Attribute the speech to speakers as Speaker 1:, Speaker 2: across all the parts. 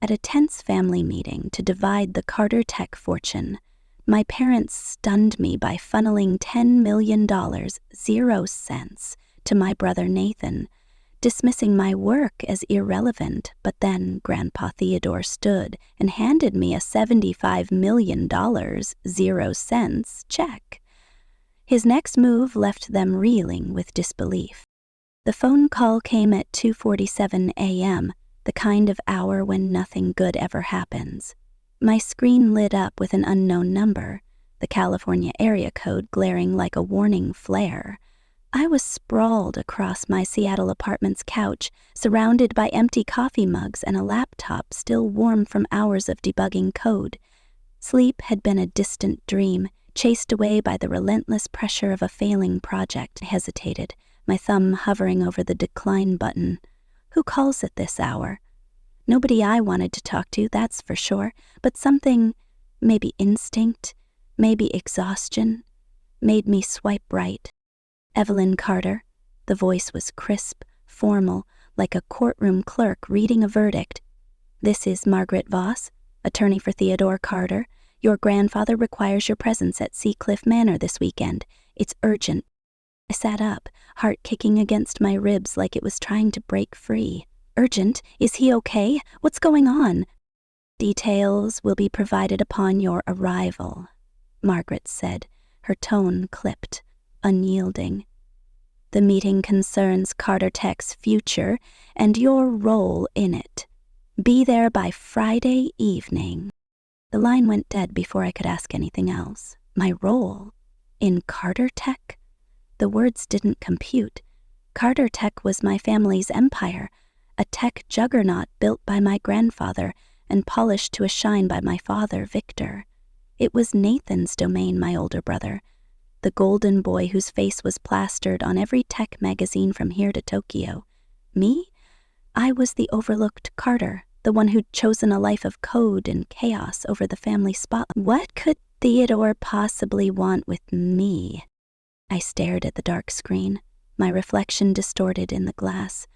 Speaker 1: At a tense family meeting to divide the Carter Tech fortune, my parents stunned me by funneling $10 million, 0 cents, to my brother Nathan, dismissing my work as irrelevant. But then Grandpa Theodore stood and handed me a $75 million, 0 cents check. His next move left them reeling with disbelief. The phone call came at 2:47 a.m., the kind of hour when nothing good ever happens. My screen lit up with an unknown number, the California area code glaring like a warning flare. I was sprawled across my Seattle apartment's couch, surrounded by empty coffee mugs and a laptop still warm from hours of debugging code. Sleep had been a distant dream, chased away by the relentless pressure of a failing project. I hesitated, my thumb hovering over the decline button. Who calls at this hour? Nobody I wanted to talk to, that's for sure, but something, maybe instinct, maybe exhaustion, made me swipe right. Evelyn Carter. The voice was crisp, formal, like a courtroom clerk reading a verdict. This is Margaret Voss, attorney for Theodore Carter. Your grandfather requires your presence at Seacliff Manor this weekend. It's urgent. I sat up, heart kicking against my ribs like it was trying to break free. Urgent? Is he okay? What's going on? Details will be provided upon your arrival, Margaret said, her tone clipped, unyielding. The meeting concerns Carter Tech's future and your role in it. Be there by Friday evening. The line went dead before I could ask anything else. My role? In Carter Tech? The words didn't compute. Carter Tech was my family's empire, a tech juggernaut built by my grandfather and polished to a shine by my father, Victor. It was Nathan's domain, my older brother, the golden boy whose face was plastered on every tech magazine from here to Tokyo. Me? I was the overlooked Carter, the one who'd chosen a life of code and chaos over the family spotlight. What could Theodore possibly want with me? I stared at the dark screen, my reflection distorted in the glass.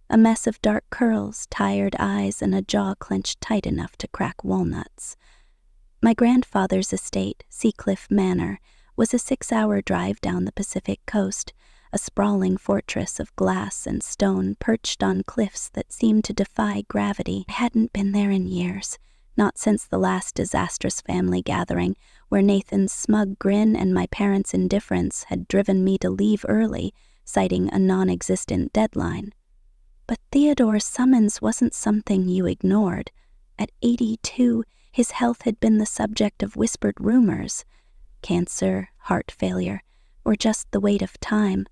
Speaker 1: A mess of dark curls, tired eyes, and a jaw clenched tight enough to crack walnuts. My grandfather's estate, Seacliff Manor, was a 6-hour drive down the Pacific coast, a sprawling fortress of glass and stone perched on cliffs that seemed to defy gravity. I hadn't been there in years, not since the last disastrous family gathering, where Nathan's smug grin and my parents' indifference had driven me to leave early, citing a non-existent deadline. But Theodore's summons wasn't something you ignored. At 82, his health had been the subject of whispered rumors. Cancer, heart failure, or just the weight of time.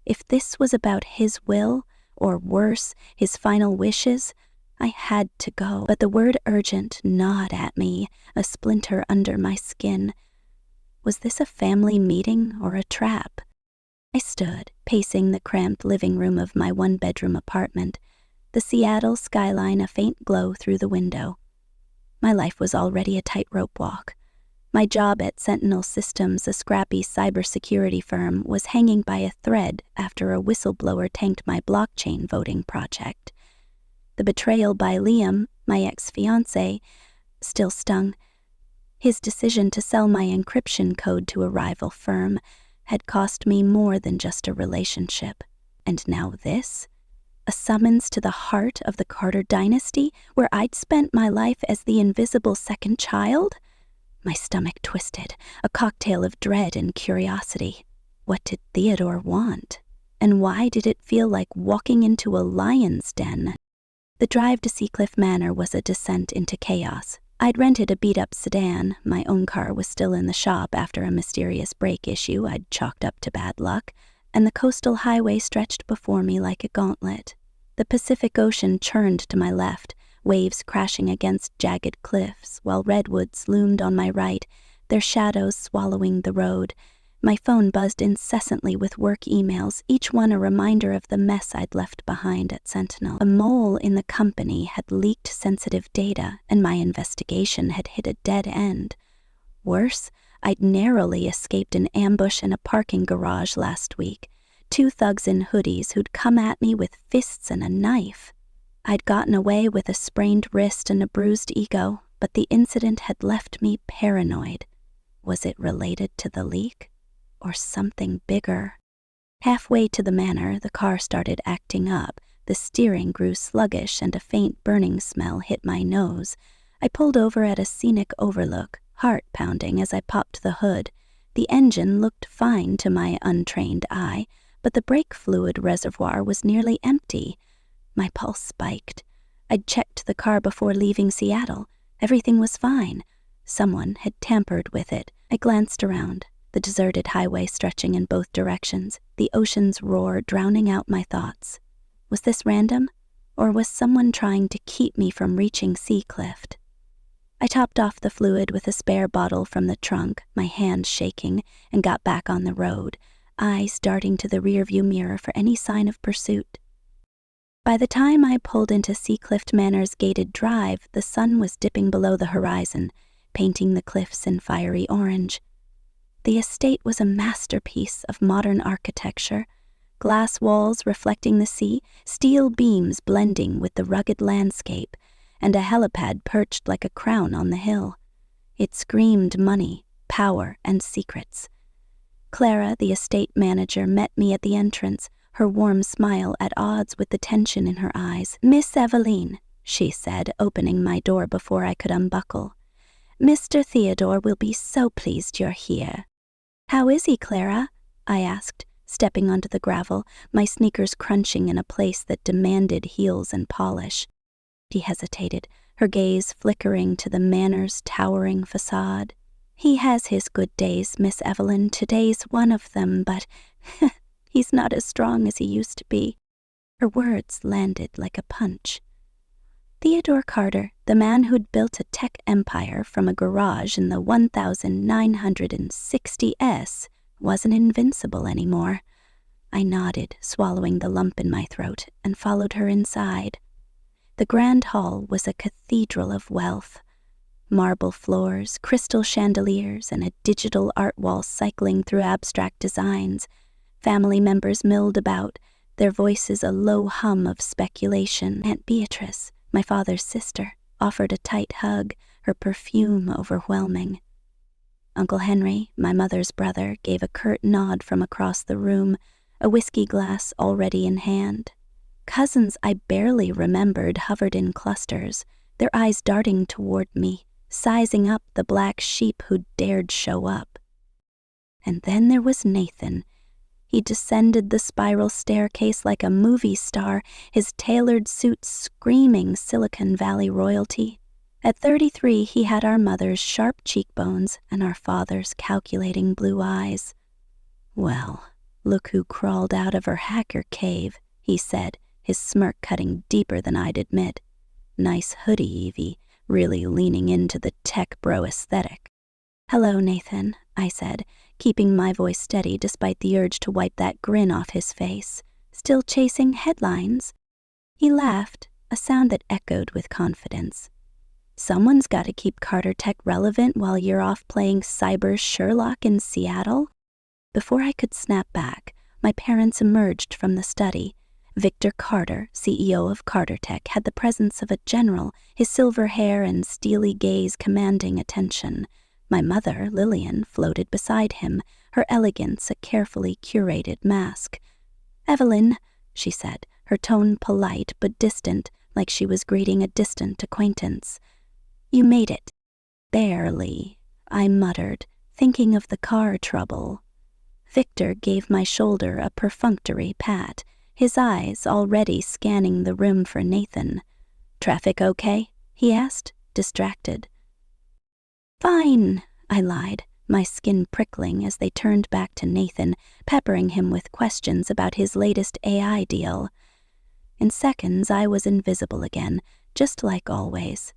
Speaker 1: If this was about his will, or worse, his final wishes, I had to go. But the word urgent gnawed at me, a splinter under my skin. Was this a family meeting or a trap? I stood, pacing the cramped living room of my one-bedroom apartment, the Seattle skyline a faint glow through the window. My life was already a tightrope walk. My job at Sentinel Systems, a scrappy cybersecurity firm, was hanging by a thread after a whistleblower tanked my blockchain voting project. The betrayal by Liam, my ex-fiancé, still stung. His decision to sell my encryption code to a rival firm had cost me more than just a relationship. And now this? A summons to the heart of the Carter dynasty, where I'd spent my life as the invisible second child? My stomach twisted, a cocktail of dread and curiosity. What did Theodore want? And why did it feel like walking into a lion's den? The drive to Seacliff Manor was a descent into chaos. I'd rented a beat-up sedan. My own car was still in the shop after a mysterious brake issue I'd chalked up to bad luck, and the coastal highway stretched before me like a gauntlet. The Pacific Ocean churned to my left, waves crashing against jagged cliffs, while redwoods loomed on my right, their shadows swallowing the road. My phone buzzed incessantly with work emails, each one a reminder of the mess I'd left behind at Sentinel. A mole in the company had leaked sensitive data, and my investigation had hit a dead end. Worse, I'd narrowly escaped an ambush in a parking garage last week. 2 thugs in hoodies who'd come at me with fists and a knife. I'd gotten away with a sprained wrist and a bruised ego, but the incident had left me paranoid. Was it related to the leak? Or something bigger? Halfway to the manor, the car started acting up. The steering grew sluggish and a faint burning smell hit my nose. I pulled over at a scenic overlook, heart pounding as I popped the hood. The engine looked fine to my untrained eye, but the brake fluid reservoir was nearly empty. My pulse spiked. I'd checked the car before leaving Seattle. Everything was fine. Someone had tampered with it. I glanced around, the deserted highway stretching in both directions, the ocean's roar drowning out my thoughts. Was this random, or was someone trying to keep me from reaching Seacliff? I topped off the fluid with a spare bottle from the trunk, my hand shaking, and got back on the road, eyes darting to the rearview mirror for any sign of pursuit. By the time I pulled into Seacliff Manor's gated drive, the sun was dipping below the horizon, painting the cliffs in fiery orange. The estate was a masterpiece of modern architecture, glass walls reflecting the sea, steel beams blending with the rugged landscape, and a helipad perched like a crown on the hill. It screamed money, power, and secrets. Clara, the estate manager, met me at the entrance, her warm smile at odds with the tension in her eyes. "Miss Eveline," she said, opening my door before I could unbuckle. "Mr. Theodore will be so pleased you're here." "How is he, Clara?" I asked, stepping onto the gravel, my sneakers crunching in a place that demanded heels and polish. She hesitated, her gaze flickering to the manor's towering facade. "He has his good days, Miss Eveline. Today's one of them, but he's not as strong as he used to be." Her words landed like a punch. Theodore Carter, the man who'd built a tech empire from a garage in the 1960s, wasn't invincible anymore. I nodded, swallowing the lump in my throat, and followed her inside. The grand hall was a cathedral of wealth. Marble floors, crystal chandeliers, and a digital art wall cycling through abstract designs. Family members milled about, their voices a low hum of speculation. Aunt Beatrice, my father's sister, offered a tight hug, her perfume overwhelming. Uncle Henry, my mother's brother, gave a curt nod from across the room, a whiskey glass already in hand. Cousins I barely remembered hovered in clusters, their eyes darting toward me, sizing up the black sheep who'd dared show up. And then there was Nathan. He descended the spiral staircase like a movie star, his tailored suit screaming Silicon Valley royalty. At 33, he had our mother's sharp cheekbones and our father's calculating blue eyes. "Well, look who crawled out of her hacker cave," he said, his smirk cutting deeper than I'd admit. "Nice hoodie, Evie, really leaning into the tech bro aesthetic." "Hello, Nathan," I said, keeping my voice steady despite the urge to wipe that grin off his face. "Still chasing headlines?" He laughed, a sound that echoed with confidence. "Someone's got to keep Carter Tech relevant while you're off playing cyber Sherlock in Seattle." Before I could snap back, my parents emerged from the study. Victor Carter, CEO of Carter Tech, had the presence of a general, his silver hair and steely gaze commanding attention. My mother, Lillian, floated beside him, her elegance a carefully curated mask. "Eveline," she said, her tone polite but distant, like she was greeting a distant acquaintance. "You made it." "Barely," I muttered, thinking of the car trouble. Victor gave my shoulder a perfunctory pat, his eyes already scanning the room for Nathan. "Traffic okay?" he asked, distracted. "Fine," I lied, my skin prickling as they turned back to Nathan, peppering him with questions about his latest AI deal. In seconds, I was invisible again, just like always.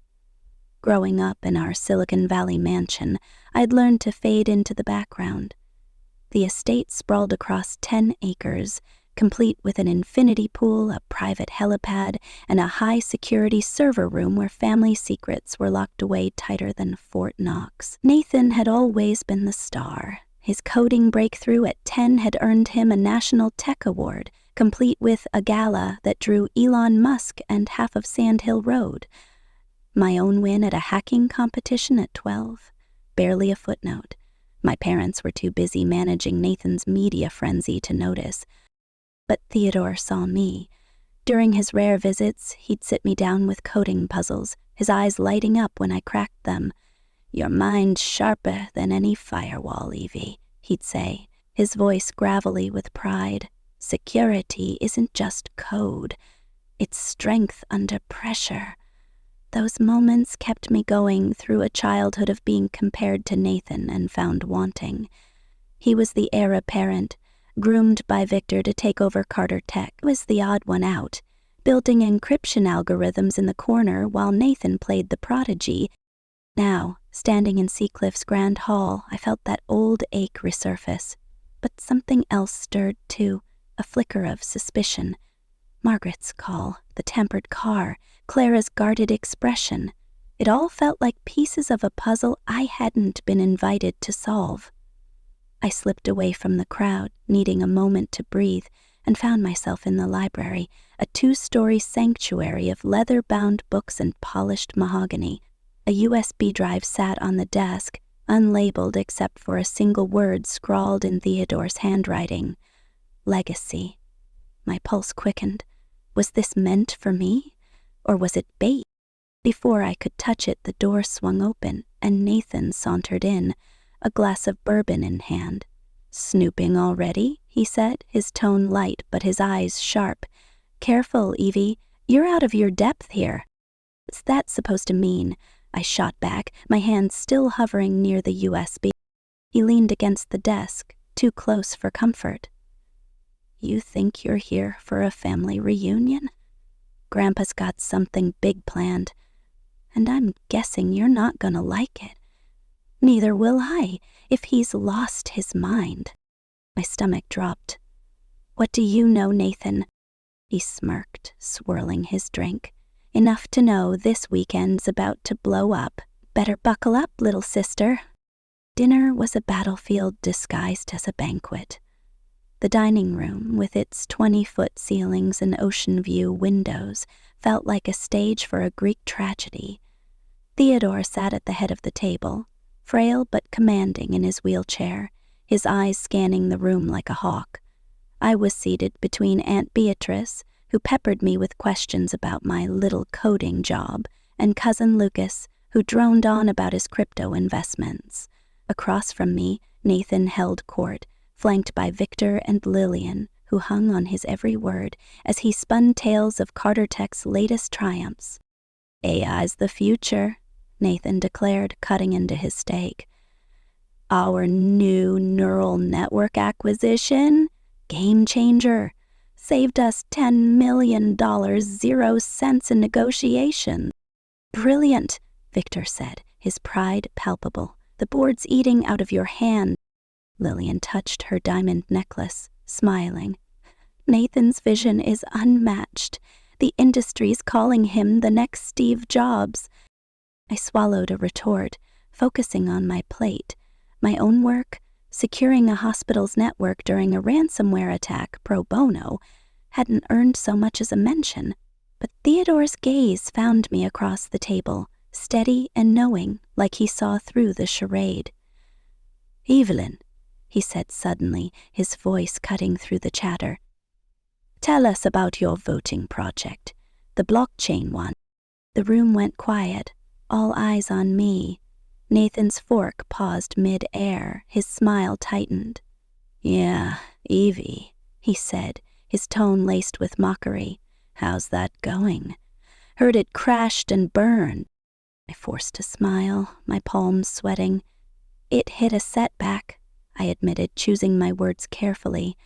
Speaker 1: Growing up in our Silicon Valley mansion, I'd learned to fade into the background. The estate sprawled across 10 acres, complete with an infinity pool, a private helipad, and a high-security server room where family secrets were locked away tighter than Fort Knox. Nathan had always been the star. His coding breakthrough at 10 had earned him a National Tech Award, complete with a gala that drew Elon Musk and half of Sand Hill Road. My own win at a hacking competition at 12. Barely a footnote. My parents were too busy managing Nathan's media frenzy to notice. But Theodore saw me. During his rare visits, he'd sit me down with coding puzzles, his eyes lighting up when I cracked them. "Your mind's sharper than any firewall, Evie," he'd say, his voice gravelly with pride. "Security isn't just code. It's strength under pressure." Those moments kept me going through a childhood of being compared to Nathan and found wanting. He was the heir apparent, groomed by Victor to take over Carter Tech. I was the odd one out, building encryption algorithms in the corner while Nathan played the prodigy. Now, standing in Seacliff's grand hall, I felt that old ache resurface. But something else stirred too, a flicker of suspicion. Margaret's call, the tempered car, Clara's guarded expression. It all felt like pieces of a puzzle I hadn't been invited to solve. I slipped away from the crowd, needing a moment to breathe, and found myself in the library, a 2-story sanctuary of leather-bound books and polished mahogany. A USB drive sat on the desk, unlabeled except for a single word scrawled in Theodore's handwriting. Legacy. My pulse quickened. Was this meant for me? Or was it bait? Before I could touch it, the door swung open, and Nathan sauntered in, a glass of bourbon in hand. "Snooping already?" he said, his tone light but his eyes sharp. "Careful, Evie. You're out of your depth here." "What's that supposed to mean?" I shot back, my hand still hovering near the USB. He leaned against the desk, too close for comfort. "You think you're here for a family reunion? Grandpa's got something big planned, and I'm guessing you're not gonna like it. Neither will I, if he's lost his mind." My stomach dropped. "What do you know, Nathan?" He smirked, swirling his drink. "Enough to know this weekend's about to blow up. Better buckle up, little sister." Dinner was a battlefield disguised as a banquet. The dining room, with its 20-foot ceilings and ocean view windows, felt like a stage for a Greek tragedy. Theodore sat at the head of the table, frail but commanding in his wheelchair, his eyes scanning the room like a hawk. I was seated between Aunt Beatrice, who peppered me with questions about my little coding job, and Cousin Lucas, who droned on about his crypto investments. Across from me, Nathan held court, flanked by Victor and Lillian, who hung on his every word as he spun tales of Carter Tech's latest triumphs. "AI's the future," Nathan declared, cutting into his steak. "Our new neural network acquisition? Game changer. Saved us $10 million, 0 cents in negotiation." "Brilliant," Victor said, his pride palpable. "The board's eating out of your hand." Lillian touched her diamond necklace, smiling. "Nathan's vision is unmatched. The industry's calling him the next Steve Jobs." I swallowed a retort, focusing on my plate. My own work, securing a hospital's network during a ransomware attack pro bono, hadn't earned so much as a mention. But Theodore's gaze found me across the table, steady and knowing, like he saw through the charade. "Evelyn," he said suddenly, his voice cutting through the chatter. "Tell us about your voting project, the blockchain one." The room went quiet, all eyes on me. Nathan's fork paused mid-air, his smile tightened. "Yeah, Evie," he said, his tone laced with mockery. "How's that going? Heard it crashed and burned." I forced a smile, my palms sweating. "It hit a setback," I admitted, choosing my words carefully.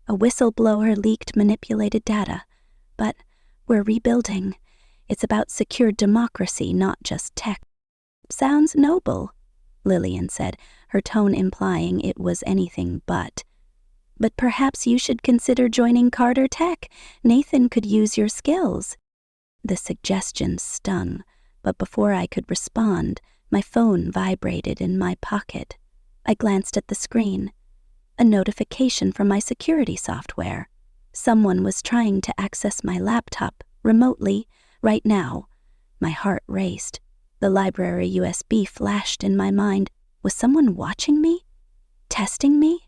Speaker 1: "A whistleblower leaked manipulated data. But we're rebuilding. It's about secure democracy, not just tech." "Sounds noble," Lillian said, her tone implying it was anything but. "But perhaps you should consider joining Carter Tech. Nathan could use your skills." The suggestion stung, but before I could respond, my phone vibrated in my pocket. I glanced at the screen. A notification from my security software. Someone was trying to access my laptop remotely right now. My heart raced. The library USB flashed in my mind. Was someone watching me? Testing me?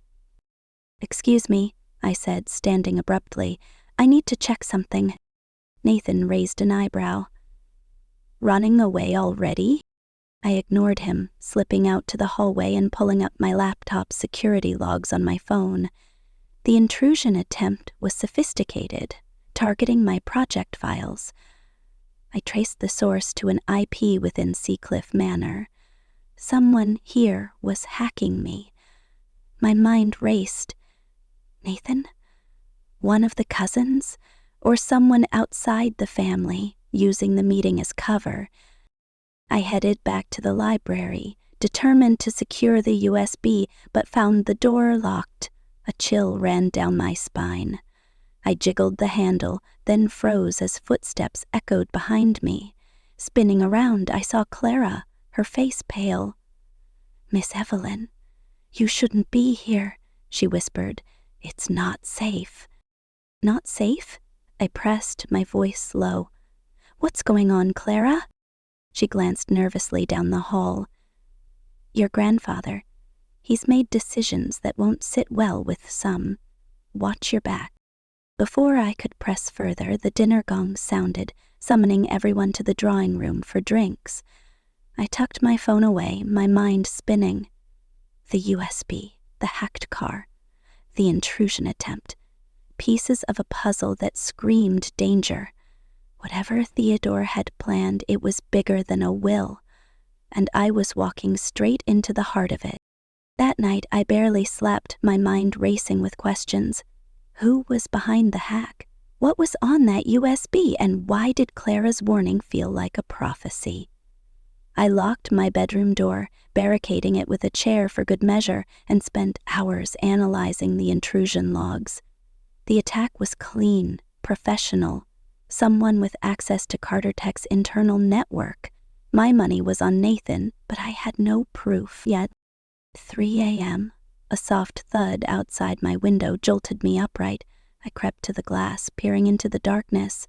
Speaker 1: "Excuse me," I said, standing abruptly. "I need to check something." Nathan raised an eyebrow. "Running away already?" I ignored him, slipping out to the hallway and pulling up my laptop's security logs on my phone. The intrusion attempt was sophisticated, targeting my project files. I traced the source to an IP within Seacliff Manor. Someone here was hacking me. My mind raced. Nathan? One of the cousins? Or someone outside the family, using the meeting as cover? I headed back to the library, determined to secure the USB, but found the door locked. A chill ran down my spine. I jiggled the handle, then froze as footsteps echoed behind me. Spinning around, I saw Clara, her face pale. "Miss Evelyn, you shouldn't be here," she whispered. "It's not safe." "Not safe?" I pressed, my voice low. "What's going on, Clara?" She glanced nervously down the hall. "Your grandfather. He's made decisions that won't sit well with some. Watch your back." Before I could press further, the dinner gong sounded, summoning everyone to the drawing room for drinks. I tucked my phone away, my mind spinning. The USB, the hacked car, the intrusion attempt. Pieces of a puzzle that screamed danger. Whatever Theodore had planned, it was bigger than a will, and I was walking straight into the heart of it. That night, I barely slept, my mind racing with questions. Who was behind the hack? What was on that USB, and why did Clara's warning feel like a prophecy? I locked my bedroom door, barricading it with a chair for good measure, and spent hours analyzing the intrusion logs. The attack was clean, professional. Someone with access to Carter Tech's internal network. My money was on Nathan, but I had no proof yet. 3 a.m. A soft thud outside my window jolted me upright. I crept to the glass, peering into the darkness.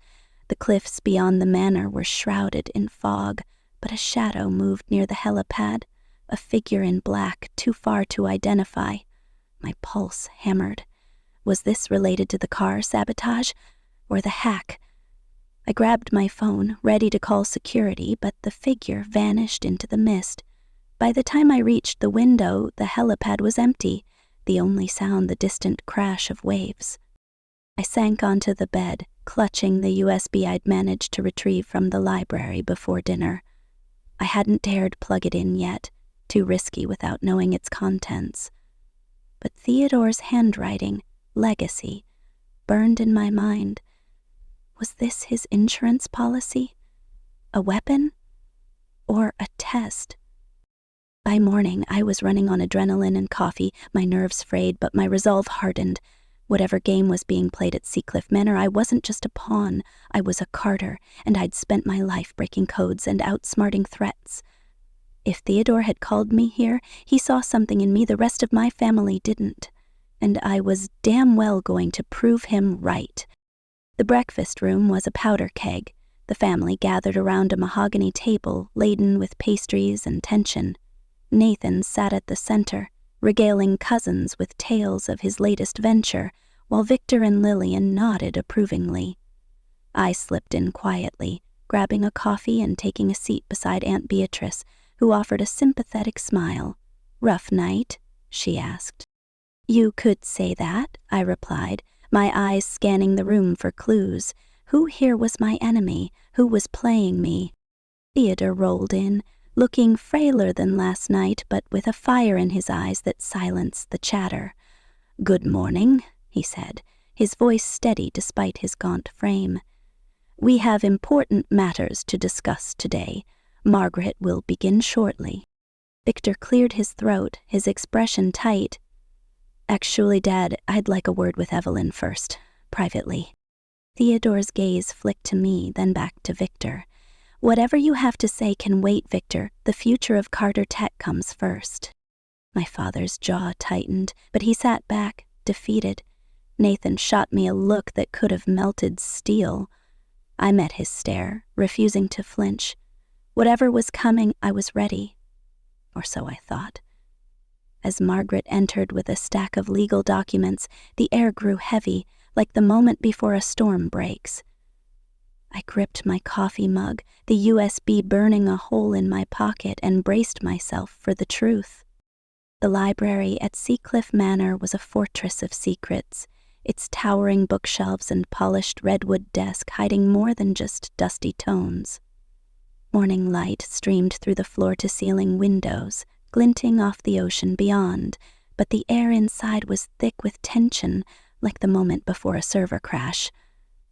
Speaker 1: The cliffs beyond the manor were shrouded in fog, but a shadow moved near the helipad, a figure in black too far to identify. My pulse hammered. Was this related to the car sabotage or the hack? I grabbed my phone, ready to call security, but the figure vanished into the mist. By the time I reached the window, the helipad was empty, the only sound the distant crash of waves. I sank onto the bed, clutching the USB I'd managed to retrieve from the library before dinner. I hadn't dared plug it in yet, too risky without knowing its contents. But Theodore's handwriting, legacy, burned in my mind. Was this his insurance policy? A weapon? Or a test? By morning, I was running on adrenaline and coffee, my nerves frayed, but my resolve hardened. Whatever game was being played at Seacliff Manor, I wasn't just a pawn. I was a Carter, and I'd spent my life breaking codes and outsmarting threats. If Theodore had called me here, he saw something in me the rest of my family didn't, and I was damn well going to prove him right. The breakfast room was a powder keg. The family gathered around a mahogany table laden with pastries and tension. Nathan sat at the center, regaling cousins with tales of his latest venture, while Victor and Lillian nodded approvingly. I slipped in quietly, grabbing a coffee and taking a seat beside Aunt Beatrice, who offered a sympathetic smile. "Rough night?" she asked. "You could say that," I replied, my eyes scanning the room for clues. Who here was my enemy? Who was playing me? Theodore rolled in, looking frailer than last night, but with a fire in his eyes that silenced the chatter. "Good morning," he said, his voice steady despite his gaunt frame. "We have important matters to discuss today. Margaret will begin shortly." Victor cleared his throat, his expression tight. "Actually, Dad, I'd like a word with Evelyn first, privately." Theodore's gaze flicked to me, then back to Victor. "Whatever you have to say can wait, Victor. The future of Carter Tech comes first." My father's jaw tightened, but he sat back, defeated. Nathan shot me a look that could have melted steel. I met his stare, refusing to flinch. Whatever was coming, I was ready. Or so I thought. As Margaret entered with a stack of legal documents, the air grew heavy, like the moment before a storm breaks. I gripped my coffee mug, the USB burning a hole in my pocket, and braced myself for the truth. The library at Seacliff Manor was a fortress of secrets, its towering bookshelves and polished redwood desk hiding more than just dusty tomes. Morning light streamed through the floor-to-ceiling windows, glinting off the ocean beyond, but the air inside was thick with tension, like the moment before a server crash.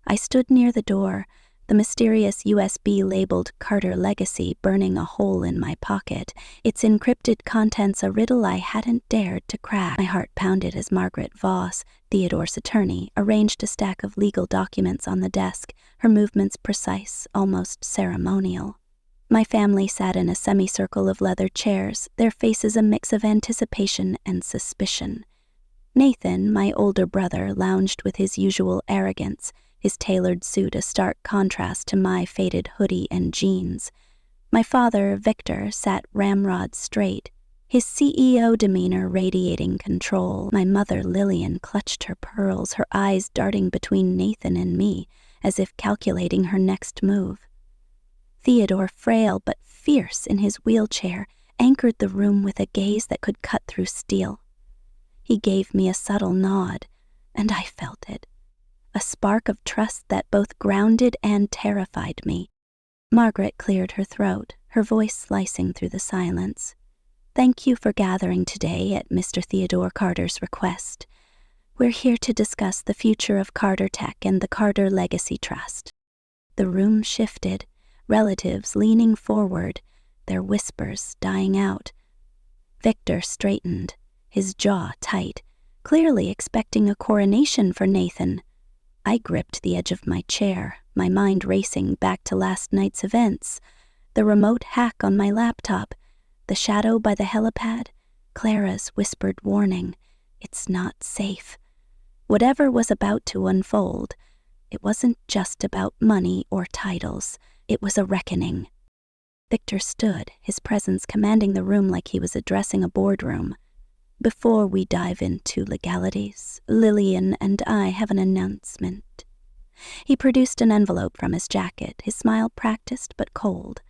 Speaker 1: I stood near the door, the mysterious USB-labeled Carter Legacy burning a hole in my pocket, its encrypted contents a riddle I hadn't dared to crack. My heart pounded as Margaret Voss, Theodore's attorney, arranged a stack of legal documents on the desk, her movements precise, almost ceremonial. My family sat in a semicircle of leather chairs, their faces a mix of anticipation and suspicion. Nathan, my older brother, lounged with his usual arrogance, his tailored suit a stark contrast to my faded hoodie and jeans. My father, Victor, sat ramrod straight, his CEO demeanor radiating control. My mother, Lillian, clutched her pearls, her eyes darting between Nathan and me, as if calculating her next move. Theodore, frail but fierce in his wheelchair, anchored the room with a gaze that could cut through steel. He gave me a subtle nod, and I felt it. A spark of trust that both grounded and terrified me. Margaret cleared her throat, her voice slicing through the silence. "Thank you for gathering today at Mr. Theodore Carter's request. We're here to discuss the future of Carter Tech and the Carter Legacy Trust." The room shifted, relatives leaning forward, their whispers dying out. Victor straightened, his jaw tight, clearly expecting a coronation for Nathan. I gripped the edge of my chair, my mind racing back to last night's events. The remote hack on my laptop, the shadow by the helipad, Clara's whispered warning. It's not safe. Whatever was about to unfold, it wasn't just about money or titles. It was a reckoning. Victor stood, his presence commanding the room like he was addressing a boardroom. "Before we dive into legalities, Lillian and I have an announcement." He produced an envelope from his jacket, his smile practiced but cold.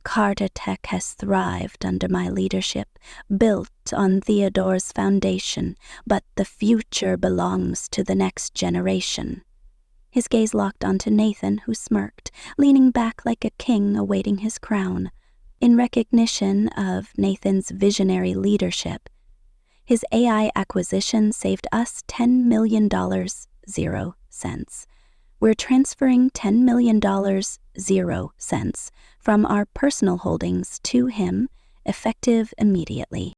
Speaker 1: "Carter Tech has thrived under my leadership, built on Theodore's foundation, but the future belongs to the next generation." His gaze locked onto Nathan, who smirked, leaning back like a king awaiting his crown. In recognition of Nathan's visionary leadership, his AI acquisition saved us $10 million, 0 cents. We're transferring $10 million, 0 cents, from our personal holdings to him, effective immediately.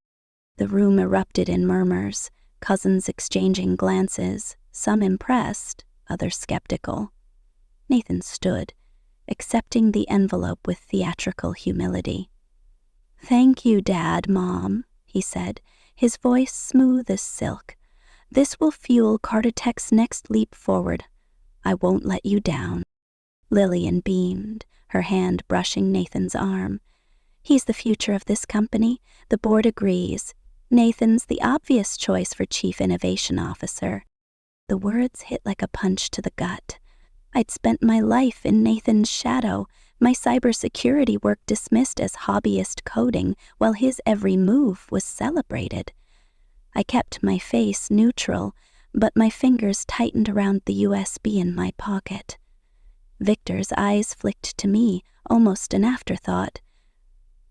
Speaker 1: The room erupted in murmurs, cousins exchanging glances, some impressed, others skeptical. Nathan stood, accepting the envelope with theatrical humility. "Thank you, Dad, Mom," he said, his voice smooth as silk. "This will fuel Carter Tech's next leap forward. I won't let you down." Lillian beamed, her hand brushing Nathan's arm. "He's the future of this company. The board agrees. Nathan's the obvious choice for Chief Innovation Officer." The words hit like a punch to the gut. I'd spent my life in Nathan's shadow, my cybersecurity work dismissed as hobbyist coding, while his every move was celebrated. I kept my face neutral, but my fingers tightened around the USB in my pocket. Victor's eyes flicked to me, almost an afterthought.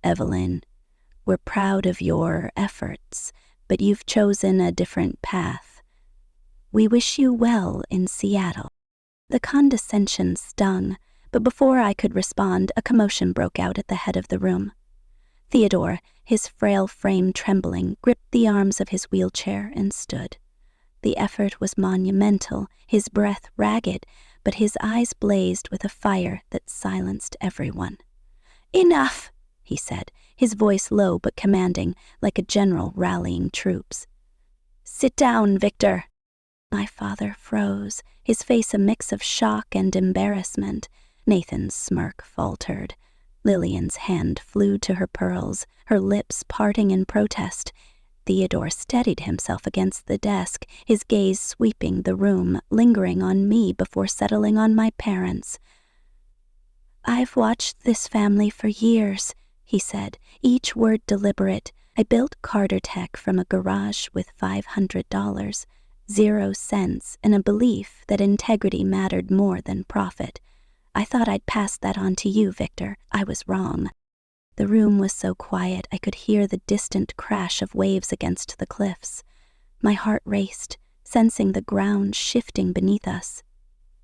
Speaker 1: "Evelyn, we're proud of your efforts, but you've chosen a different path. We wish you well in Seattle." The condescension stung, but before I could respond, a commotion broke out at the head of the room. Theodore, his frail frame trembling, gripped the arms of his wheelchair and stood. The effort was monumental, his breath ragged, but his eyes blazed with a fire that silenced everyone. "Enough," he said, his voice low but commanding, like a general rallying troops. "Sit down, Victor." My father froze, his face a mix of shock and embarrassment. Nathan's smirk faltered. Lillian's hand flew to her pearls, her lips parting in protest. Theodore steadied himself against the desk, his gaze sweeping the room, lingering on me before settling on my parents. "I've watched this family for years," he said, each word deliberate. "I built Carter Tech from a garage with $500, 0 cents, and a belief that integrity mattered more than profit. I thought I'd pass that on to you, Victor. I was wrong." The room was so quiet I could hear the distant crash of waves against the cliffs. My heart raced, sensing the ground shifting beneath us.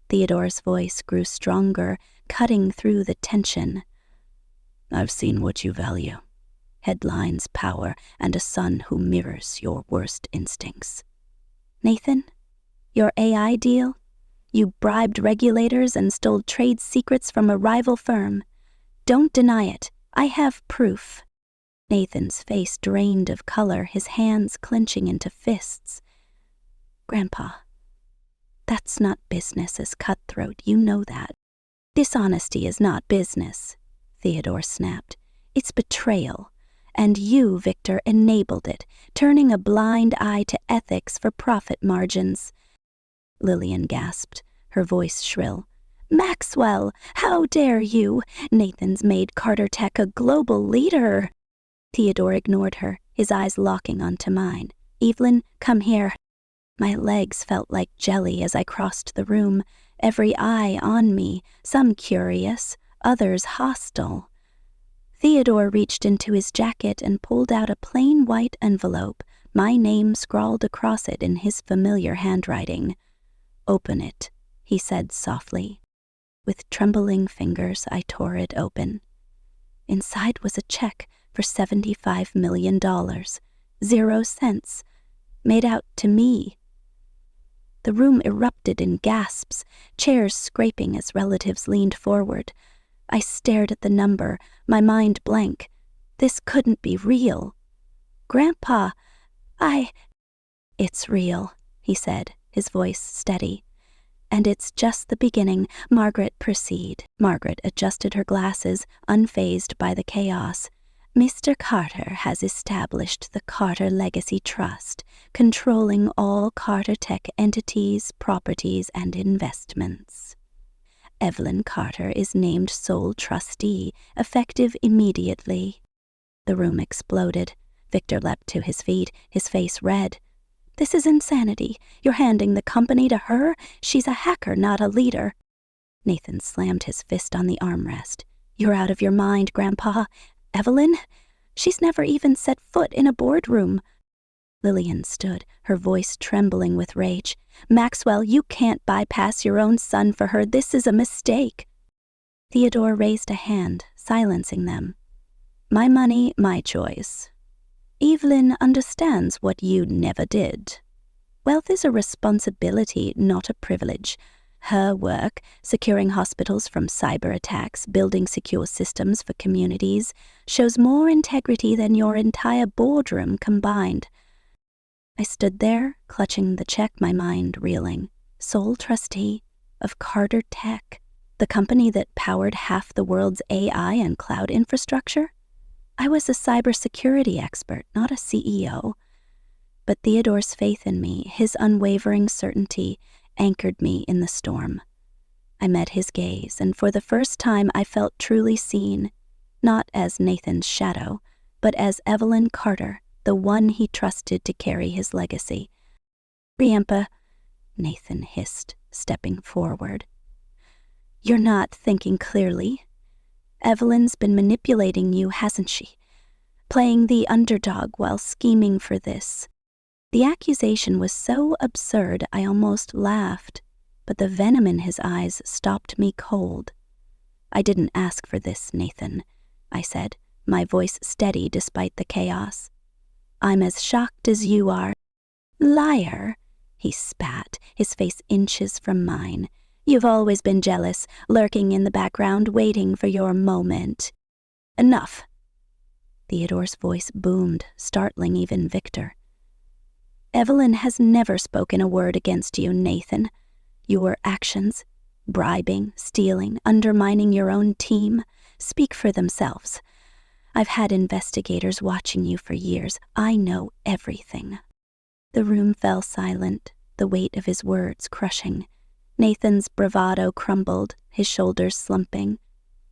Speaker 1: Theodore's voice grew stronger, cutting through the tension. "I've seen what you value. Headlines, power, and a son who mirrors your worst instincts." "Nathan, your AI deal? You bribed regulators and stole trade secrets from a rival firm. Don't deny it. I have proof." Nathan's face drained of color, his hands clenching into fists. "Grandpa, that's not business as cutthroat, you know that." "Dishonesty is not business," Theodore snapped. "It's betrayal. And you, Victor, enabled it, turning a blind eye to ethics for profit margins." Lillian gasped, her voice shrill. "Maxwell, how dare you? Nathan's made Carter Tech a global leader." Theodore ignored her, his eyes locking onto mine. "Evelyn, come here." My legs felt like jelly as I crossed the room, every eye on me, some curious, others hostile. Theodore reached into his jacket and pulled out a plain white envelope, my name scrawled across it in his familiar handwriting. "Open it," he said softly. With trembling fingers, I tore it open. Inside was a check for $75 million, 0 cents, made out to me. The room erupted in gasps, chairs scraping as relatives leaned forward. I stared at the number, my mind blank. This couldn't be real. "Grandpa, It's real," he said, his voice steady. "And it's just the beginning. Margaret, proceed." Margaret adjusted her glasses, unfazed by the chaos. "Mr. Carter has established the Carter Legacy Trust, controlling all Carter Tech entities, properties, and investments. Evelyn Carter is named sole trustee, effective immediately." The room exploded. Victor leapt to his feet, his face red. "This is insanity. You're handing the company to her? She's a hacker, not a leader." Nathan slammed his fist on the armrest. "You're out of your mind, Grandpa. Evelyn? She's never even set foot in a boardroom." Lillian stood, her voice trembling with rage. "Maxwell, you can't bypass your own son for her. This is a mistake." Theodore raised a hand, silencing them. "My money, my choice. Evelyn understands what you never did. Wealth is a responsibility, not a privilege. Her work, securing hospitals from cyber attacks, building secure systems for communities, shows more integrity than your entire boardroom combined." I stood there, clutching the check, my mind reeling. Sole trustee of Carter Tech, the company that powered half the world's AI and cloud infrastructure? I was a cybersecurity expert, not a CEO. But Theodore's faith in me, his unwavering certainty, anchored me in the storm. I met his gaze, and for the first time I felt truly seen, not as Nathan's shadow, but as Evelyn Carter, the one he trusted to carry his legacy. "Grandpa," Nathan hissed, stepping forward. "You're not thinking clearly. Evelyn's been manipulating you, hasn't she? Playing the underdog while scheming for this." The accusation was so absurd I almost laughed, but the venom in his eyes stopped me cold. "I didn't ask for this, Nathan," I said, my voice steady despite the chaos. "I'm as shocked as you are." "Liar," he spat, his face inches from mine. "You've always been jealous, lurking in the background, waiting for your moment." "Enough." Theodore's voice boomed, startling even Victor. Evelyn has never spoken a word against you, Nathan. Your actions, bribing, stealing, undermining your own team, speak for themselves. I've had investigators watching you for years. I know everything." The room fell silent, the weight of his words crushing. Nathan's bravado crumbled, his shoulders slumping.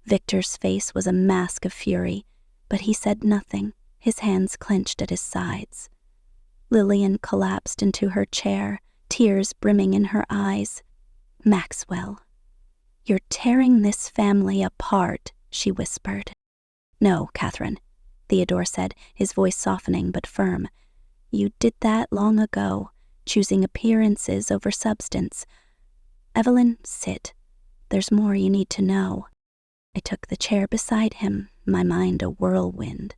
Speaker 1: Victor's face was a mask of fury, but he said nothing, his hands clenched at his sides. Lillian collapsed into her chair, tears brimming in her eyes. "Maxwell, you're tearing this family apart," she whispered. "No, Catherine," Theodore said, his voice softening but firm. "You did that long ago, choosing appearances over substance. Evelyn, sit. There's more you need to know." I took the chair beside him, my mind a whirlwind.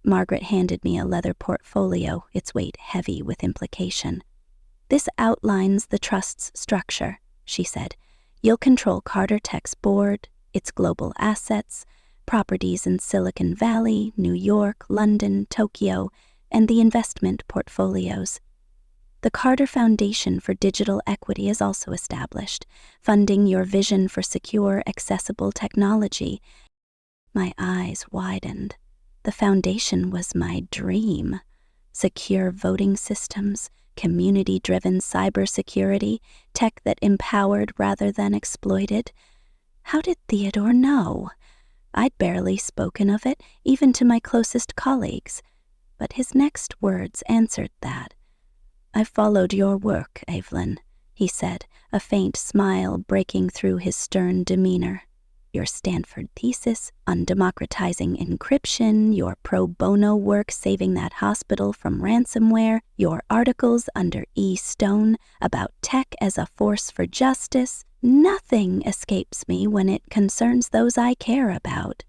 Speaker 1: Margaret handed me a leather portfolio, its weight heavy with implication. "This outlines the trust's structure," she said. "You'll control Carter Tech's board, its global assets, properties in Silicon Valley, New York, London, Tokyo, and the investment portfolios. The Carter Foundation for Digital Equity is also established, funding your vision for secure, accessible technology." My eyes widened. The foundation was my dream. Secure voting systems, community-driven cybersecurity, tech that empowered rather than exploited. How did Theodore know? I'd barely spoken of it, even to my closest colleagues. But his next words answered that. "I've followed your work, Evelyn," he said, a faint smile breaking through his stern demeanor. "Your Stanford thesis on democratizing encryption, your pro bono work saving that hospital from ransomware, your articles under E. Stone about tech as a force for justice. Nothing escapes me when it concerns those I care about."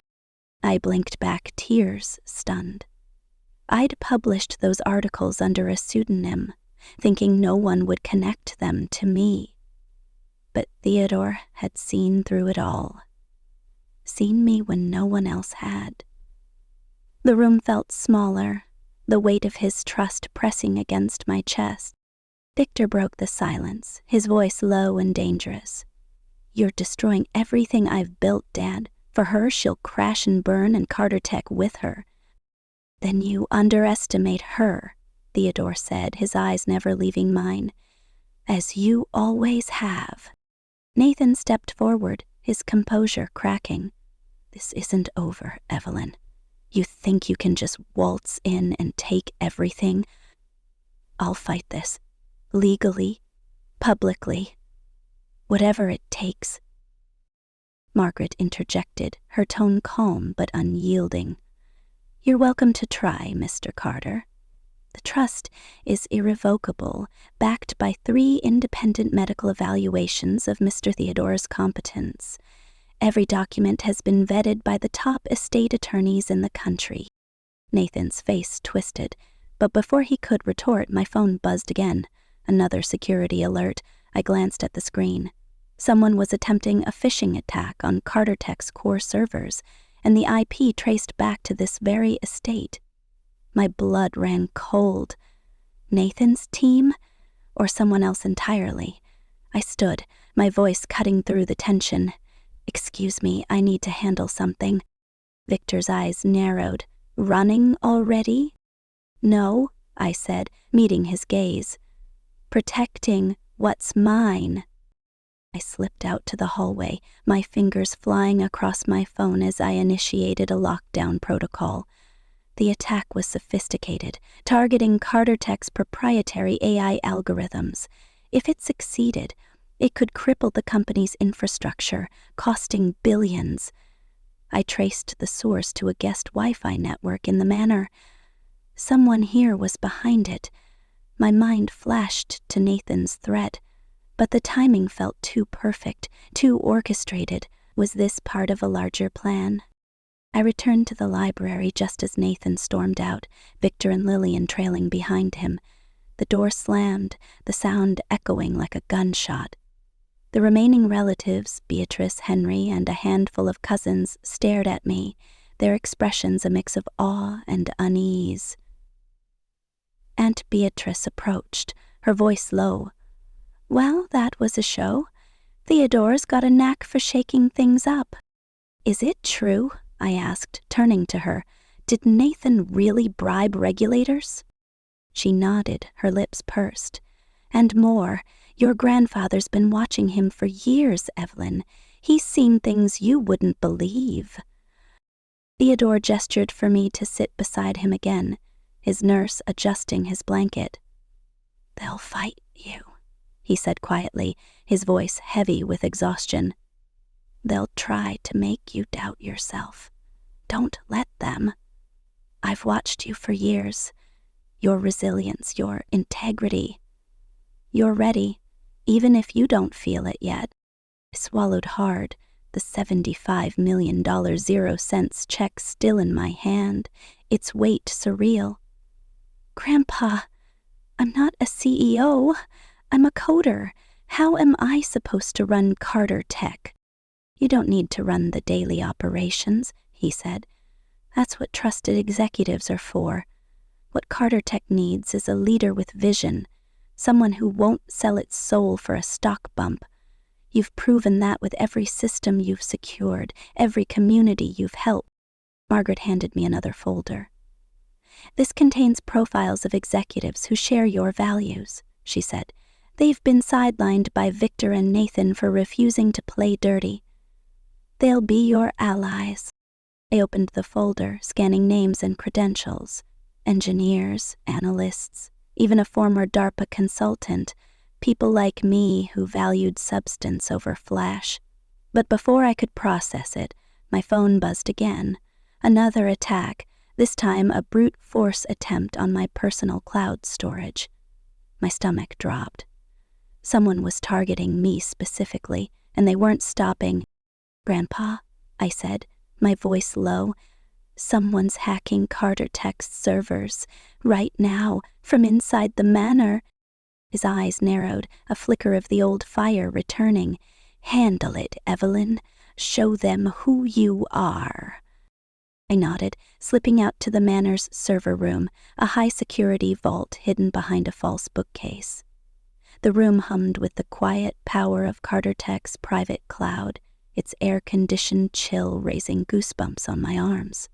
Speaker 1: I blinked back, tears stunned. I'd published those articles under a pseudonym, thinking no one would connect them to me. But Theodore had seen through it all. Seen me when no one else had. The room felt smaller, the weight of his trust pressing against my chest. Victor broke the silence, his voice low and dangerous. "You're destroying everything I've built, Dad. For her, she'll crash and burn, and Carter Tech with her." "Then you underestimate her," Theodore said, his eyes never leaving mine. "As you always have." Nathan stepped forward, his composure cracking. "This isn't over, Evelyn. You think you can just waltz in and take everything? I'll fight this. Legally, publicly. Whatever it takes." Margaret interjected, her tone calm but unyielding. "You're welcome to try, Mr. Carter. The trust is irrevocable, backed by 3 independent medical evaluations of Mr. Theodore's competence. Every document has been vetted by the top estate attorneys in the country." Nathan's face twisted, but before he could retort, my phone buzzed again. Another security alert. I glanced at the screen. Someone was attempting a phishing attack on Carter Tech's core servers, and the IP traced back to this very estate. My blood ran cold. Nathan's team? Or someone else entirely? I stood, my voice cutting through the tension. "Excuse me, I need to handle something." Victor's eyes narrowed. "Running already?" "No," I said, meeting his gaze. "Protecting what's mine." I slipped out to the hallway, my fingers flying across my phone as I initiated a lockdown protocol. The attack was sophisticated, targeting Carter Tech's proprietary AI algorithms. If it succeeded, it could cripple the company's infrastructure, costing billions. I traced the source to a guest Wi-Fi network in the manor. Someone here was behind it. My mind flashed to Nathan's threat, but the timing felt too perfect, too orchestrated. Was this part of a larger plan? I returned to the library just as Nathan stormed out, Victor and Lillian trailing behind him. The door slammed, the sound echoing like a gunshot. The remaining relatives, Beatrice, Henry, and a handful of cousins, stared at me, their expressions a mix of awe and unease. Aunt Beatrice approached, her voice low. "Well, that was a show. Theodore's got a knack for shaking things up." "Is it true?" I asked, turning to her. "Did Nathan really bribe regulators?" She nodded, her lips pursed. "And more, your grandfather's been watching him for years, Evelyn. He's seen things you wouldn't believe." Theodore gestured for me to sit beside him again, his nurse adjusting his blanket. "They'll fight you," he said quietly, his voice heavy with exhaustion. "They'll try to make you doubt yourself. Don't let them. I've watched you for years. Your resilience, your integrity. You're ready, even if you don't feel it yet." I swallowed hard, the $75 million 0 cents check still in my hand, its weight surreal. "Grandpa, I'm not a CEO. I'm a coder. How am I supposed to run Carter Tech?" "You don't need to run the daily operations," he said. "That's what trusted executives are for. What Carter Tech needs is a leader with vision, someone who won't sell its soul for a stock bump. You've proven that with every system you've secured, every community you've helped." Margaret handed me another folder. "This contains profiles of executives who share your values," she said. "They've been sidelined by Victor and Nathan for refusing to play dirty. They'll be your allies." I opened the folder, scanning names and credentials. Engineers, analysts, even a former DARPA consultant, people like me who valued substance over flash. But before I could process it, my phone buzzed again. Another attack, this time a brute force attempt on my personal cloud storage. My stomach dropped. Someone was targeting me specifically, and they weren't stopping. "Grandpa," I said, my voice low, "someone's hacking Carter Tech's servers, right now, from inside the manor." His eyes narrowed, a flicker of the old fire returning. "Handle it, Evelyn. Show them who you are." I nodded, slipping out to the manor's server room, a high-security vault hidden behind a false bookcase. The room hummed with the quiet power of Carter Tech's private cloud, its air-conditioned chill raising goosebumps on my arms.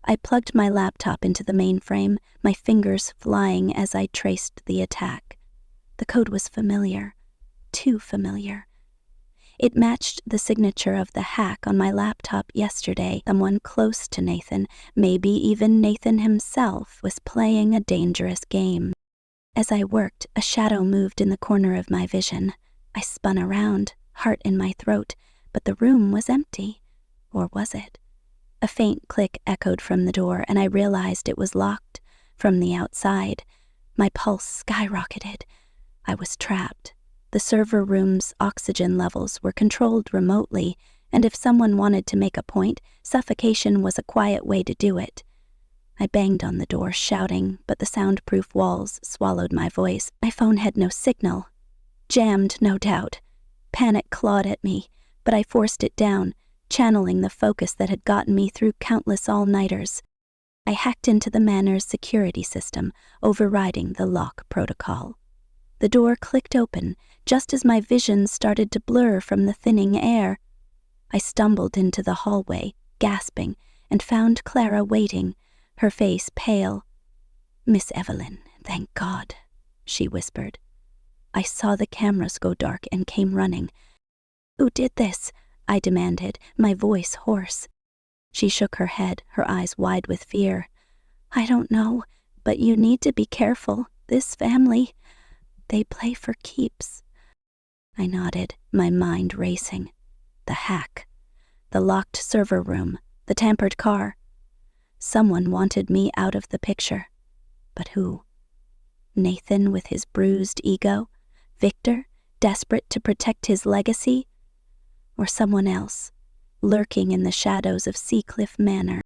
Speaker 1: I plugged my laptop into the mainframe, my fingers flying as I traced the attack. The code was familiar, too familiar. It matched the signature of the hack on my laptop yesterday. Someone close to Nathan, maybe even Nathan himself, was playing a dangerous game. As I worked, a shadow moved in the corner of my vision. I spun around, heart in my throat, but the room was empty. Or was it? A faint click echoed from the door, and I realized it was locked from the outside. My pulse skyrocketed. I was trapped. The server room's oxygen levels were controlled remotely, and if someone wanted to make a point, suffocation was a quiet way to do it. I banged on the door, shouting, but the soundproof walls swallowed my voice. My phone had no signal. Jammed, no doubt. Panic clawed at me, but I forced it down, channeling the focus that had gotten me through countless all-nighters. I hacked into the manor's security system, overriding the lock protocol. The door clicked open, just as my vision started to blur from the thinning air. I stumbled into the hallway, gasping, and found Clara waiting, her face pale. "Miss Evelyn, thank God," she whispered. I saw the cameras go dark and came running. "Who did this?" I demanded, my voice hoarse. She shook her head, her eyes wide with fear. "I don't know, but you need to be careful. This family, they play for keeps." I nodded, my mind racing. The hack, the locked server room, the tampered car. Someone wanted me out of the picture. But who? Nathan with his bruised ego? Victor, desperate to protect his legacy? Or someone else, lurking in the shadows of Seacliff Manor?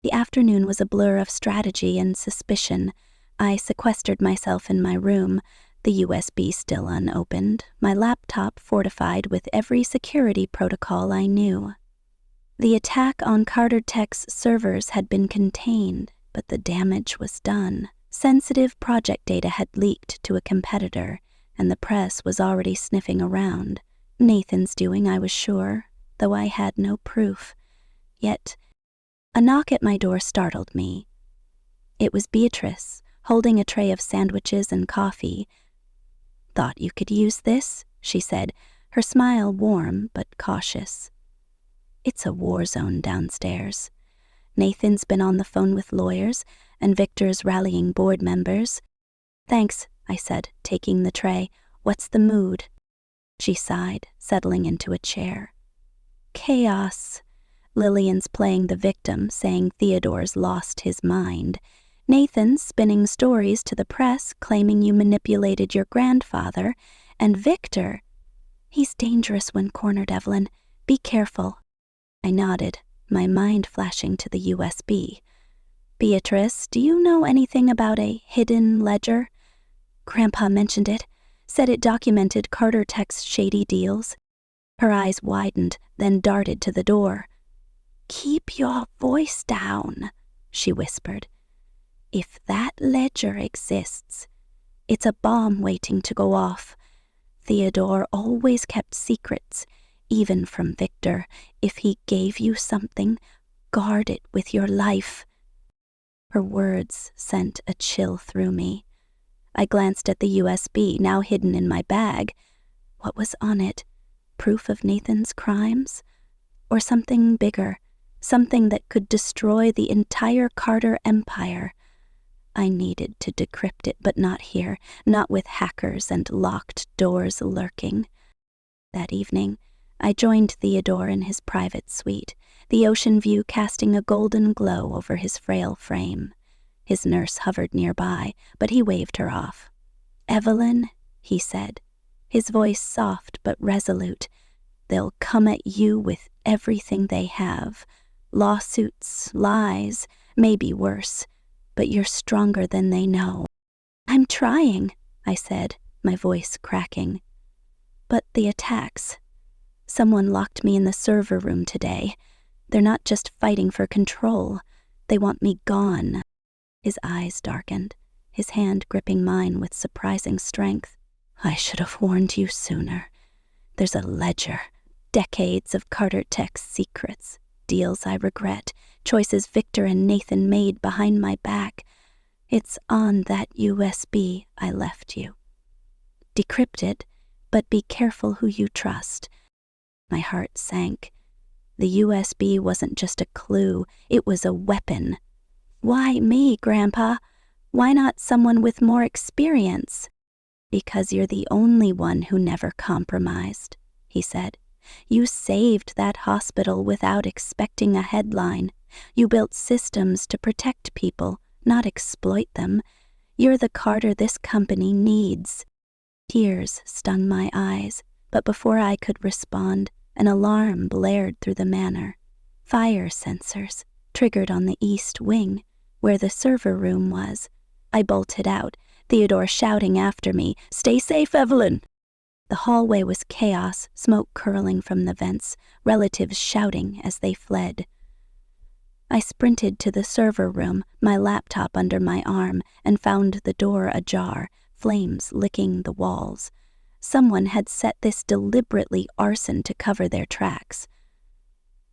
Speaker 1: The afternoon was a blur of strategy and suspicion. I sequestered myself in my room, the USB still unopened, my laptop fortified with every security protocol I knew. The attack on Carter Tech's servers had been contained, but the damage was done. Sensitive project data had leaked to a competitor, and the press was already sniffing around. Nathan's doing, I was sure, though I had no proof. Yet, a knock at my door startled me. It was Beatrice, holding a tray of sandwiches and coffee. "Thought you could use this," she said, her smile warm but cautious. "It's a war zone downstairs. Nathan's been on the phone with lawyers, and Victor's rallying board members." "Thanks," I said, taking the tray. "What's the mood?" She sighed, settling into a chair. "Chaos. Lillian's playing the victim, saying Theodore's lost his mind. Nathan's spinning stories to the press, claiming you manipulated your grandfather. And Victor, he's dangerous when cornered, Evelyn. Be careful." I nodded, my mind flashing to the USB. "Beatrice, do you know anything about a hidden ledger?" "Grandpa mentioned it. Said it documented Carter Tech's shady deals." Her eyes widened, then darted to the door. "Keep your voice down," she whispered. "If that ledger exists, it's a bomb waiting to go off. Theodore always kept secrets, even from Victor. If he gave you something, guard it with your life." Her words sent a chill through me. I glanced at the USB, now hidden in my bag. What was on it? Proof of Nathan's crimes? Or something bigger, something that could destroy the entire Carter empire? I needed to decrypt it, but not here, not with hackers and locked doors lurking. That evening, I joined Theodore in his private suite, the ocean view casting a golden glow over his frail frame. His nurse hovered nearby, but he waved her off. "Evelyn," he said, his voice soft but resolute, "they'll come at you with everything they have. Lawsuits, lies, maybe worse, but you're stronger than they know." "I'm trying," I said, my voice cracking. "But the attacks. Someone locked me in the server room today. They're not just fighting for control. They want me gone." His eyes darkened, his hand gripping mine with surprising strength. "I should have warned you sooner. There's a ledger, decades of Carter Tech's secrets, deals I regret, choices Victor and Nathan made behind my back. It's on that USB I left you. Decrypt it, but be careful who you trust." My heart sank. The USB wasn't just a clue, it was a weapon. "Why me, Grandpa? Why not someone with more experience?" "Because you're the only one who never compromised," he said. "You saved that hospital without expecting a headline. You built systems to protect people, not exploit them. You're the Carter this company needs." Tears stung my eyes, but before I could respond, an alarm blared through the manor. Fire sensors, triggered on the east wing, where the server room was. I bolted out, Theodore shouting after me, "Stay safe, Evelyn!" The hallway was chaos, smoke curling from the vents, relatives shouting as they fled. I sprinted to the server room, my laptop under my arm, and found the door ajar, flames licking the walls. Someone had set this deliberately arson to cover their tracks.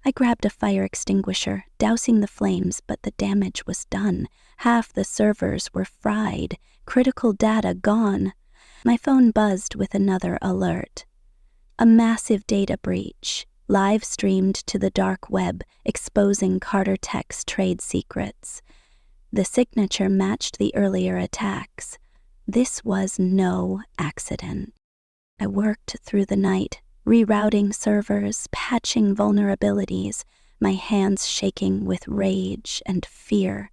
Speaker 1: I grabbed a fire extinguisher, dousing the flames, but the damage was done. Half the servers were fried, critical data gone. My phone buzzed with another alert. A massive data breach, live-streamed to the dark web, exposing Carter Tech's trade secrets. The signature matched the earlier attacks. This was no accident. I worked through the night, rerouting servers, patching vulnerabilities, my hands shaking with rage and fear.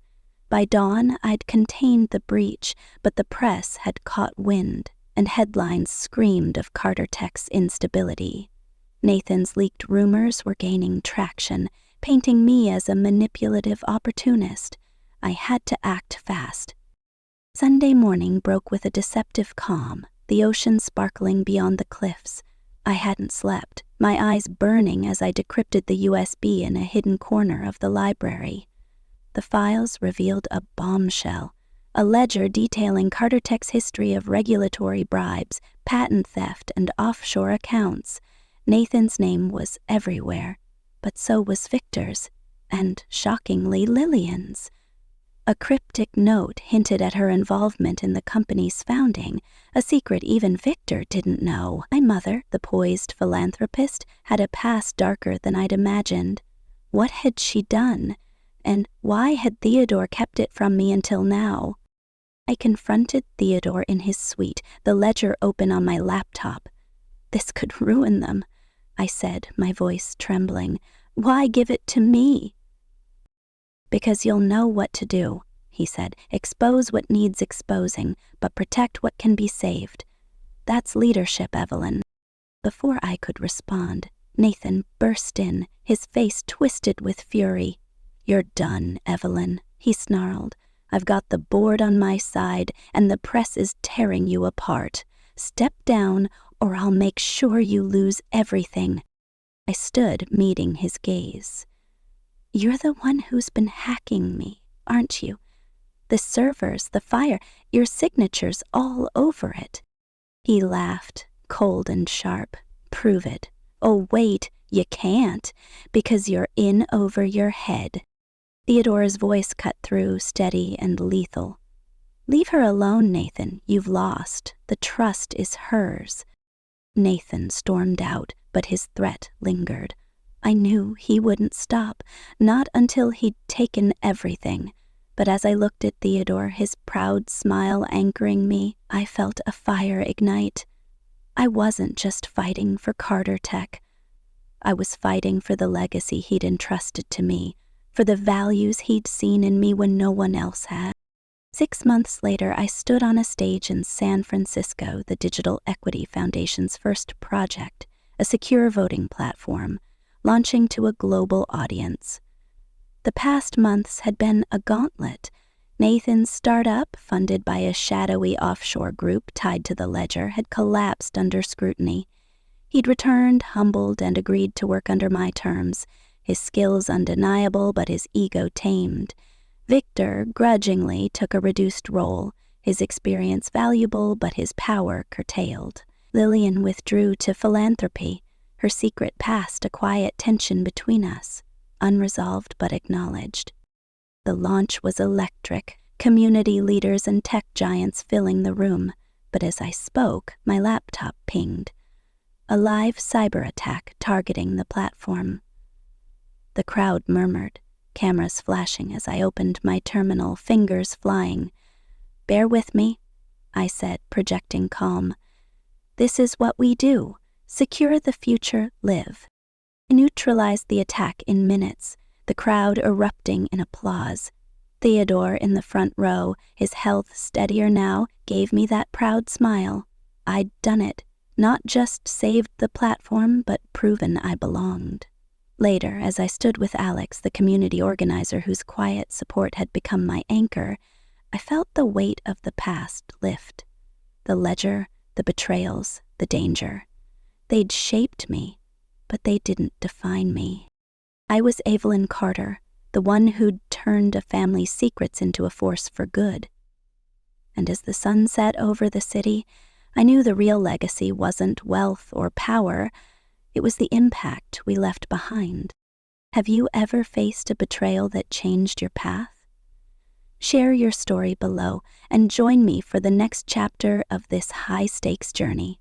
Speaker 1: By dawn, I'd contained the breach, but the press had caught wind, and headlines screamed of Carter Tech's instability. Nathan's leaked rumors were gaining traction, painting me as a manipulative opportunist. I had to act fast. Sunday morning broke with a deceptive calm, the ocean sparkling beyond the cliffs. I hadn't slept, my eyes burning as I decrypted the USB in a hidden corner of the library. The files revealed a bombshell, a ledger detailing Carter-Tech's history of regulatory bribes, patent theft, and offshore accounts. Nathan's name was everywhere, but so was Victor's, and, shockingly, Lillian's. A cryptic note hinted at her involvement in the company's founding, a secret even Victor didn't know. My mother, the poised philanthropist, had a past darker than I'd imagined. What had she done? And why had Theodore kept it from me until now? I confronted Theodore in his suite, the ledger open on my laptop. "This could ruin them," I said, my voice trembling. "Why give it to me?" "Because you'll know what to do," he said. "Expose what needs exposing, but protect what can be saved. That's leadership, Evelyn." Before I could respond, Nathan burst in, his face twisted with fury. "You're done, Evelyn," he snarled. "I've got the board on my side, and the press is tearing you apart. Step down, or I'll make sure you lose everything." I stood, meeting his gaze. "You're the one who's been hacking me, aren't you? The servers, the fire, your signature's all over it." He laughed, cold and sharp. "Prove it." "Oh, wait, you can't, because you're in over your head." Theodore's voice cut through, steady and lethal. "Leave her alone, Nathan. You've lost. The trust is hers." Nathan stormed out, but his threat lingered. I knew he wouldn't stop, not until he'd taken everything. But as I looked at Theodore, his proud smile anchoring me, I felt a fire ignite. I wasn't just fighting for Carter-Tech. I was fighting for the legacy he'd entrusted to me, for the values he'd seen in me when no one else had. 6 months later, I stood on a stage in San Francisco, the Digital Equity Foundation's first project, a secure voting platform, launching to a global audience. The past months had been a gauntlet. Nathan's startup, funded by a shadowy offshore group tied to the ledger, had collapsed under scrutiny. He'd returned, humbled, and agreed to work under my terms, his skills undeniable but his ego tamed. Victor grudgingly took a reduced role, his experience valuable but his power curtailed. Lillian withdrew to philanthropy, her secret past a quiet tension between us, unresolved but acknowledged. The launch was electric, community leaders and tech giants filling the room, but as I spoke, my laptop pinged. A live cyber attack targeting the platform. The crowd murmured, cameras flashing as I opened my terminal, fingers flying. "Bear with me," I said, projecting calm. "This is what we do. Secure the future, live." I neutralized the attack in minutes, the crowd erupting in applause. Theodore in the front row, his health steadier now, gave me that proud smile. I'd done it, not just saved the platform, but proven I belonged. Later, as I stood with Alex, the community organizer whose quiet support had become my anchor, I felt the weight of the past lift. The ledger, the betrayals, the danger. They'd shaped me, but they didn't define me. I was Evelyn Carter, the one who'd turned a family's secrets into a force for good. And as the sun set over the city, I knew the real legacy wasn't wealth or power. It was the impact we left behind. Have you ever faced a betrayal that changed your path? Share your story below and join me for the next chapter of this high-stakes journey.